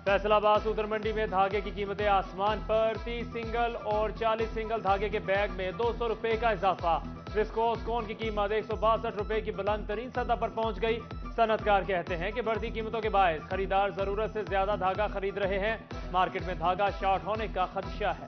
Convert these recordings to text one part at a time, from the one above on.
Faisalabad soother मंडी में धागे की कीमतें आसमान पर। 30 सिंगल और 40 सिंगल धागे के बैग में 200 रुपए का इजाफा। विस्कोस कोन की कीमत 162 रुपए की बुलंद तरीन सतह पर पहुंच गई। सनतकार कहते हैं कि बढ़ती कीमतों के बायस खरीदार जरूरत से ज्यादा धागा खरीद रहे हैं। मार्केट में धागा शॉर्ट होने का खदशा है।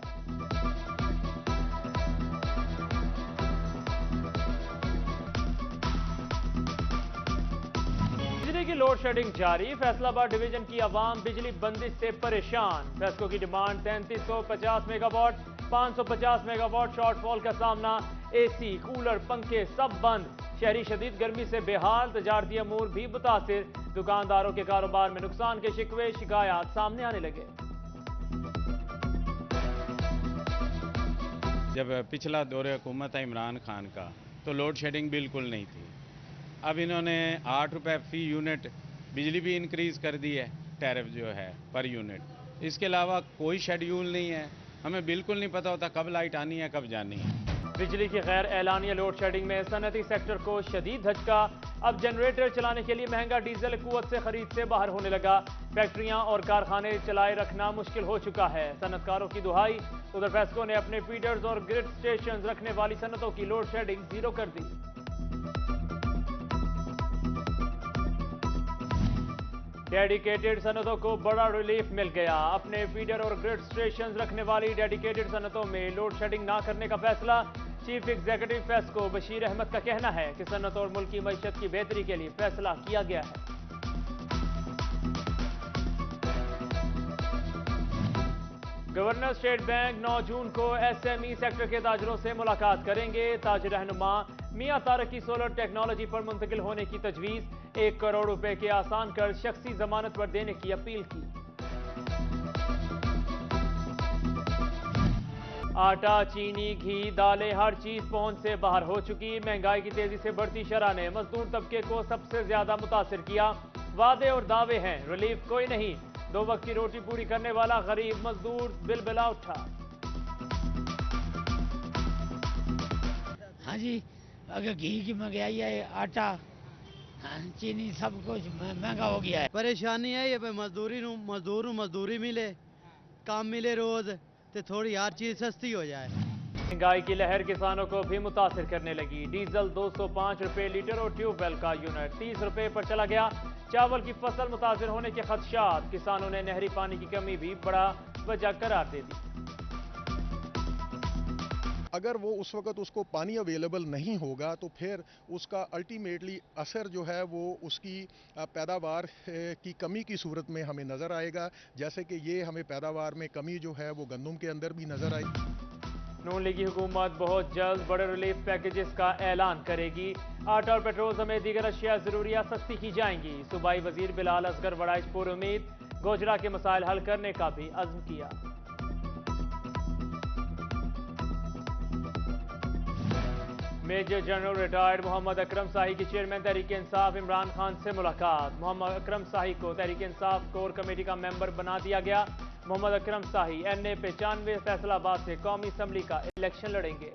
बिजली की लोड शेडिंग जारी। फैसलाबाद डिवीजन की आवाम बिजली बंदिश से परेशान। फैसको की डिमांड 3350 मेगावाट, 550 मेगावाट शॉर्टफॉल का सामना। एसी, कूलर, पंखे सब बंद। शहरी शदीद गर्मी से बेहाल, तजारती अमूर भी मुतासिर। दुकानदारों के कारोबार में नुकसान के शिकवे शिकायत सामने आने लगे। जब पिछला दौर हुकूमत है इमरान खान का तो लोड शेडिंग बिल्कुल नहीं थी। अब इन्होंने 8 रुपये फी यूनिट बिजली भी इंक्रीज़ कर दी है, टैरिफ जो है पर यूनिट। इसके अलावा कोई शेड्यूल नहीं है, हमें बिल्कुल नहीं पता होता कब लाइट आनी है कब जानी है। बिजली की गैर एलानिया लोड शेडिंग में सनती सेक्टर को शदीद धचका। अब जनरेटर चलाने के लिए महंगा डीजल कुव्वत से खरीद से बाहर होने लगा। फैक्ट्रियां और कारखाने चलाए रखना मुश्किल हो चुका है। सनतकारों की दुहाई। उधर फेस्को ने अपने फीडर्स और ग्रिड स्टेशन रखने वाली सनतों की लोड शेडिंग जीरो कर दी। डेडिकेटेड सनतों को बड़ा रिलीफ मिल गया। अपने फीडर और ग्रिड स्टेशन रखने वाली डेडिकेटेड सनतों में लोड शेडिंग ना करने का फैसला। चीफ एग्जीक्यूटिव फेस्को बशीर अहमद का कहना है कि सनत और मुल्क की मईशत की बेहतरी के लिए फैसला किया गया है। गवर्नर स्टेट बैंक 9 जून को एसएमई सेक्टर के ताजरों से मुलाकात करेंगे। ताज रहनुमा मियां तारक की सोलर टेक्नोलॉजी पर मुंतकिल होने की तजवीज़। 1 करोड़ रुपए के आसान कर शख्सी जमानत पर देने की अपील की। आटा, चीनी, घी, दालें हर चीज पहुंच से बाहर हो चुकी। महंगाई की तेजी से बढ़ती शरह ने मजदूर तबके को सबसे ज्यादा मुतासिर किया। वादे और दावे हैं, रिलीफ कोई नहीं। 2 वक्त की रोटी पूरी करने वाला गरीब मजदूर बिलबिला उठा। हाँ जी, अगर घी की महंगाई है, आटा, चीनी सब कुछ महंगा हो गया है। परेशानी है ये मजदूरी मिले, काम मिले रोज, तो थोड़ी हर चीज सस्ती हो जाए। महंगाई की लहर किसानों को भी मुतासिर करने लगी। डीजल 205 रुपए लीटर और ट्यूबवेल का यूनिट 30 रुपए पर चला गया। चावल की फसल मुतासिर होने के खदशात। किसानों ने नहरी पानी की कमी भी बड़ा वजह करार दे दी। अगर वो उस वक्त उसको पानी अवेलेबल नहीं होगा तो फिर उसका अल्टीमेटली असर जो है वो उसकी पैदावार की कमी की सूरत में हमें नज़र आएगा। जैसे कि ये हमें पैदावार में कमी जो है वो गंदम के अंदर भी नज़र आई। नून लीगी हुकूमत बहुत जल्द बड़े रिलीफ पैकेजेस का ऐलान करेगी। आटा और पेट्रोल समेत दीगर अशिया जरूरियात सस्ती की जाएंगी। सूबाई वजीर बिलाल असगर वड़ाइश पुर उम्मीद। गोजरा के मसाइल हल करने का भी अज़्म किया। Major general retired Mohammad Akram शाही की चेयरमैन तहरीक इंसाफ इमरान खान से मुलाकात। मोहम्मद अकरम शाही को तहरीक इंसाफ कोर कमेटी का मेंबर बना दिया गया। मोहम्मद अकरम शाही NA 95 फैसलाबाद से कौमी असम्बली का इलेक्शन लड़ेंगे।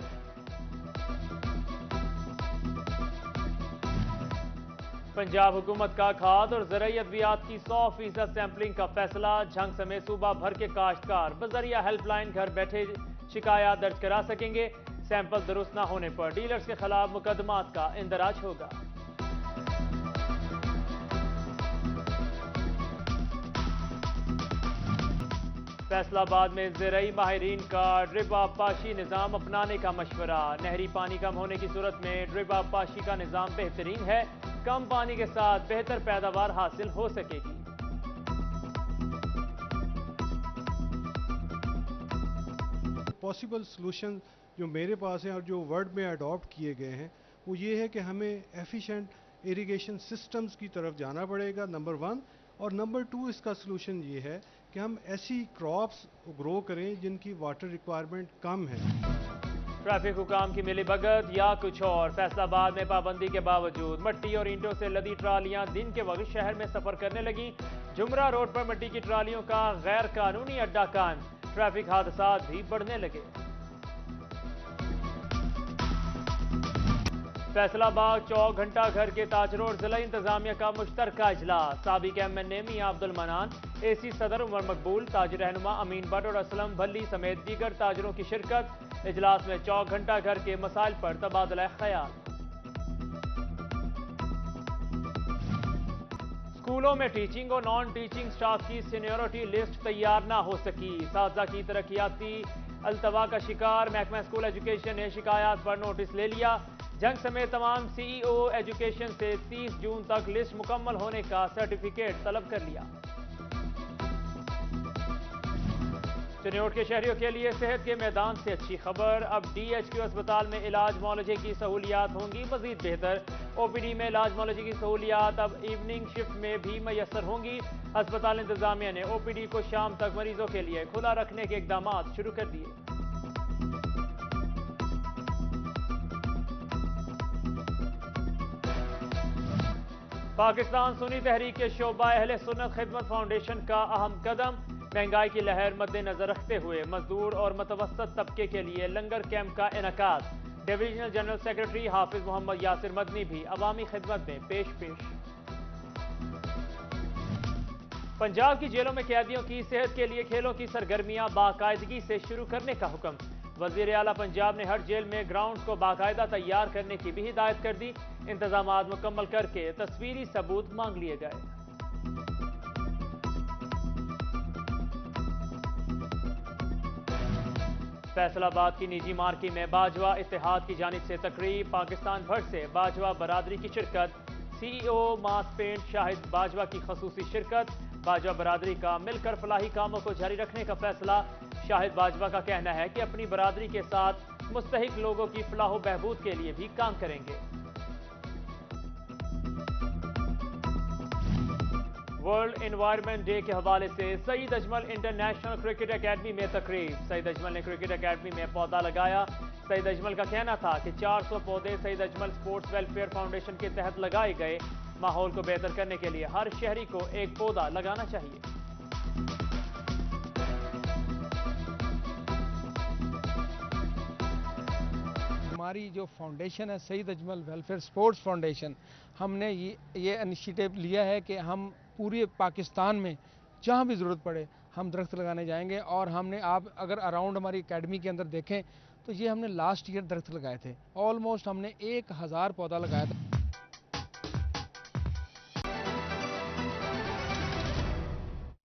पंजाब हुकूमत का खाद और ज़राई अद्वियात की 100% सैंपलिंग का फैसला। झंग समेत सूबा भर के काश्तकार बजरिया हेल्पलाइन घर बैठे शिकायत दर्ज करा सकेंगे। सैंपल दुरुस्त न होने पर डीलर्स के खिलाफ मुकदमात का इंदराज होगा। फैसलाबाद में ज़राई माहिरीन का ड्रिप आबपाशी निज़ाम अपनाने का मशवरा। नहरी पानी कम होने की सूरत में ड्रिप आबपाशी का निज़ाम बेहतरीन है। कम पानी के साथ बेहतर पैदावार हासिल हो सकेगी। पॉसिबल सॉल्यूशन जो मेरे पास हैं और जो वर्ल्ड में अडॉप्ट किए गए हैं वो ये है कि हमें एफिशिएंट इरिगेशन सिस्टम्स की तरफ जाना पड़ेगा, नंबर 1। और नंबर 2 इसका सलूशन ये है कि हम ऐसी क्रॉप्स ग्रो करें जिनकी वाटर रिक्वायरमेंट कम है। ट्रैफिक हुकाम की मिली भगत या कुछ और। फैसलाबाद में पाबंदी के बावजूद मट्टी और ईंटों से लदी ट्रालियां दिन के वक्त शहर में सफर करने लगी। जुमरा रोड पर मट्टी की ट्रालियों का गैर कानूनी अड्डा कायम। ट्रैफिक हादसात भी बढ़ने लगे। फैसलाबाद चौक घंटा घर के ताज रोड जिला इंतजामिया का मुश्तरका इजलास। साबिक MNA मियां अब्दुल मनान, AC सदर उमर मकबूल, ताज रहनुमा अमीन भट्ट और असलम भल्ली समेत दीगर ताजरों की शिरकत। इजलास में चौक घंटा घर के मसाइल पर तबादला ख्याल। स्कूलों में टीचिंग और नॉन टीचिंग स्टाफ की सीनियरिटी लिस्ट तैयार ना हो सकी। साजा की तरक्याती अल्तवा का शिकार महकमा स्कूल एजुकेशन ने शिकायत पर नोटिस ले लिया। जंग समेत तमाम CEO एजुकेशन से 30 जून तक लिस्ट मुकम्मल होने का सर्टिफिकेट तलब कर लिया। चिन्योट के शहरियों के लिए सेहत के मैदान से अच्छी खबर। अब DHQ अस्पताल में इलाज मौलजी की सहूलियात होंगी मजीद बेहतर। OPD में इलाज मौलजी की सहूलियात अब इवनिंग शिफ्ट में भी मैसर होंगी। अस्पताल इंतजामिया ने OPD को शाम तक मरीजों के लिए खुला रखने के इकदाम शुरू कर दिए। पाकिस्तान सुन्नी तहरीक के शोबा अहले सुन्नत खिदमत फाउंडेशन का अहम कदम। महंगाई की लहर मद्देनजर रखते हुए मजदूर और मतवसत तबके के लिए लंगर कैंप का इनेकाद। डिवीजनल जनरल सेक्रेटरी हाफिज मोहम्मद यासिर मदनी भी अवामी खिदमत में पेश। पंजाब की जेलों में कैदियों की सेहत के लिए खेलों की सरगर्मियां बाकायदगी से शुरू करने का हुक्म। वजीर आला पंजाब ने हर जेल में ग्राउंड्स को बाकायदा तैयार करने की भी हिदायत कर दी। इंतजामात मुकम्मल करके तस्वीरी सबूत मांग लिए गए। फैसलाबाद की निजी मार्की में बाजवा इत्तेहाद की जानिब से तकरीब। पाकिस्तान भर से बाजवा बरादरी की शिरकत। CEO मास पेंट शाहिद बाजवा की खसूसी शिरकत। बाजवा बरादरी का मिलकर फलाही कामों को जारी रखने का फैसला। शाहिद बाजवा का कहना है कि अपनी बरादरी के साथ मुस्तहिक लोगों की फलाह बहबूद के लिए भी काम करेंगे। वर्ल्ड एनवायरनमेंट डे के हवाले से Saeed Ajmal international cricket academy में तकरीब। सईद अजमल ने क्रिकेट एकेडमी में पौधा लगाया। सईद अजमल का कहना था कि 400 पौधे Saeed Ajmal sports welfare foundation के तहत लगाए गए। माहौल को बेहतर करने के लिए हर शहरी को एक पौधा लगाना चाहिए। हमारी जो फाउंडेशन है Saeed Ajmal welfare sports foundation, हमने ये इनिशिएटिव लिया है कि हम पूरे पाकिस्तान में जहाँ भी ज़रूरत पड़े हम दरख्त लगाने जाएंगे। और हमने आप अगर अराउंड हमारी एकेडमी के अंदर देखें तो ये हमने लास्ट ईयर दरख्त लगाए थे। ऑलमोस्ट हमने 1000 पौधा लगाया था।